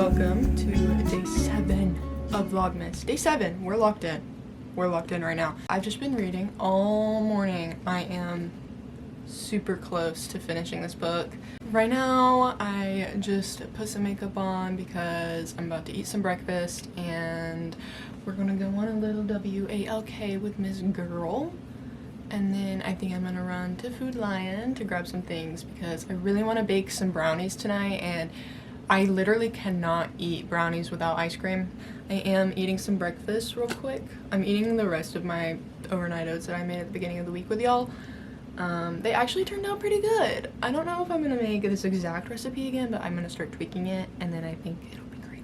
welcome to day 7 of Vlogmas. Day 7, we're locked in. We're locked in right now. I've just been reading all morning. I am super close to finishing this book. Right now, I just put some makeup on because I'm about to eat some breakfast and we're gonna go on a little WALK with Miss Girl. And then I think I'm gonna run to Food Lion to grab some things because I really want to bake some brownies tonight, and I literally cannot eat brownies without ice cream. I am eating some breakfast real quick. I'm eating the rest of my overnight oats that I made at the beginning of the week with y'all. They actually turned out pretty good. I don't know if I'm gonna make this exact recipe again, but I'm gonna start tweaking it, and then I think it'll be great.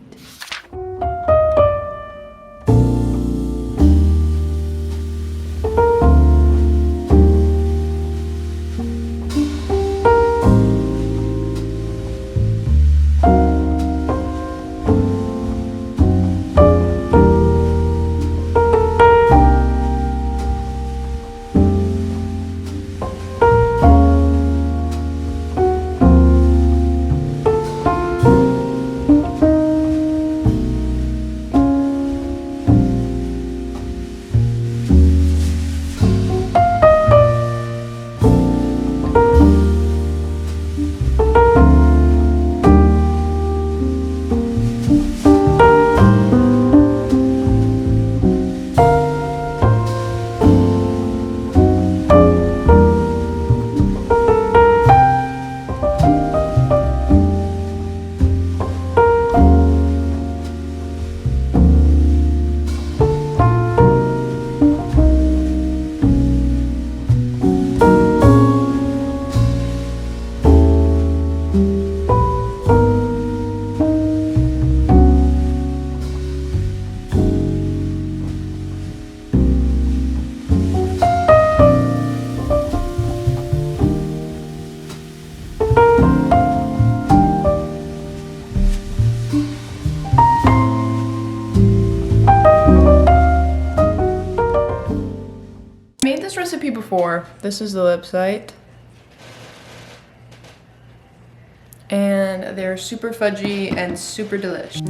Recipe before. This is the website, and they're super fudgy and super delicious.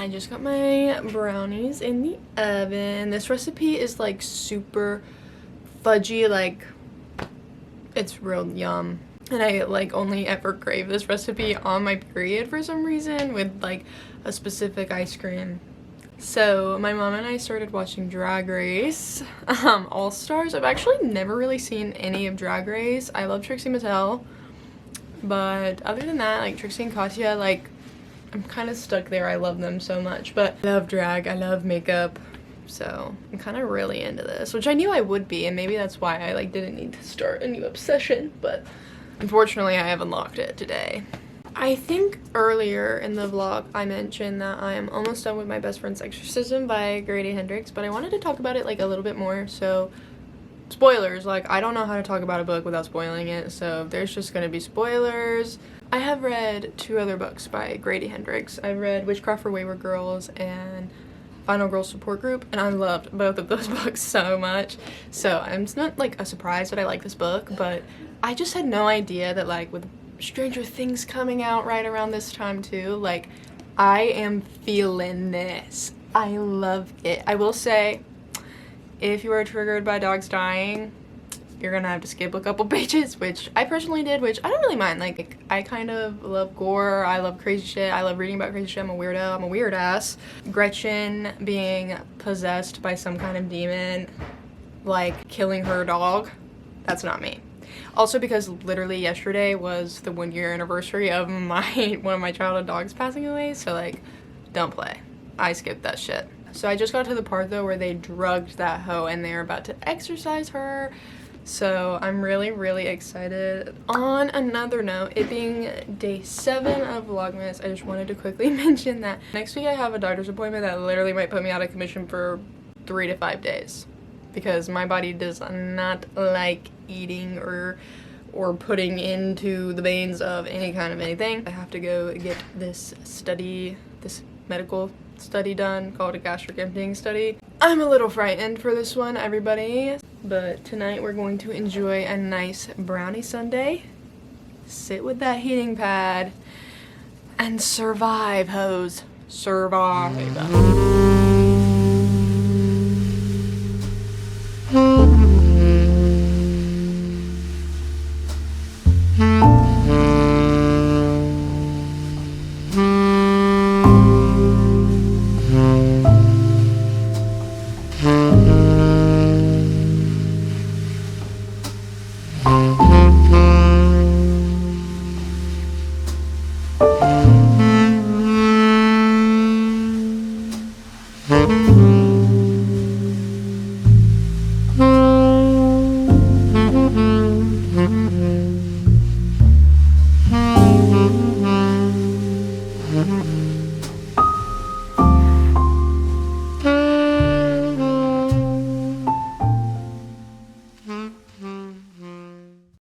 I just got my brownies in the oven. This recipe is like super fudgy, like it's real yum. And I like only ever crave this recipe on my period for some reason with like a specific ice cream. So my mom and I started watching Drag Race All Stars. I've actually never really seen any of Drag Race. I love Trixie Mattel, but other than that, like Trixie and Katya, like I'm kind of stuck there. I love them so much, but I love drag, I love makeup, so I'm kind of really into this, which I knew I would be, and maybe that's why I like didn't need to start a new obsession, but unfortunately I have unlocked it today. I think earlier in the vlog I mentioned that I am almost done with My Best Friend's Exorcism by Grady Hendrix, but I wanted to talk about it like a little bit more, so spoilers, like I don't know how to talk about a book without spoiling it, so there's just gonna be spoilers. I have read 2 other books by Grady Hendrix. I've read Witchcraft for Wayward Girls and Final Girl Support Group, and I loved both of those books so much. So it's not like a surprise that I like this book, but I just had no idea that like with Stranger Things coming out right around this time too, like I am feeling this. I love it. I will say, if you are triggered by dogs dying, you're gonna have to skip a couple pages, which I personally did, which I don't really mind. Like, I kind of love gore, I love crazy shit, I love reading about crazy shit, I'm a weirdo, I'm a weird ass. Gretchen being possessed by some kind of demon, like killing her dog, that's not me. Also because literally yesterday was the 1-year anniversary of one of my childhood dogs passing away, so like, don't play. I skipped that shit. So I just got to the part though where they drugged that hoe and they're about to exorcise her. So I'm really, really excited. On another note, it being day 7 of Vlogmas, I just wanted to quickly mention that next week I have a doctor's appointment that literally might put me out of commission for 3 to 5 days. Because my body does not like eating or putting into the veins of any kind of anything. I have to go get this medical study done called a gastric emptying study. I'm a little frightened for this one, everybody. But tonight we're going to enjoy a nice brownie sundae, sit with that heating pad, and survive, hoes. Survive.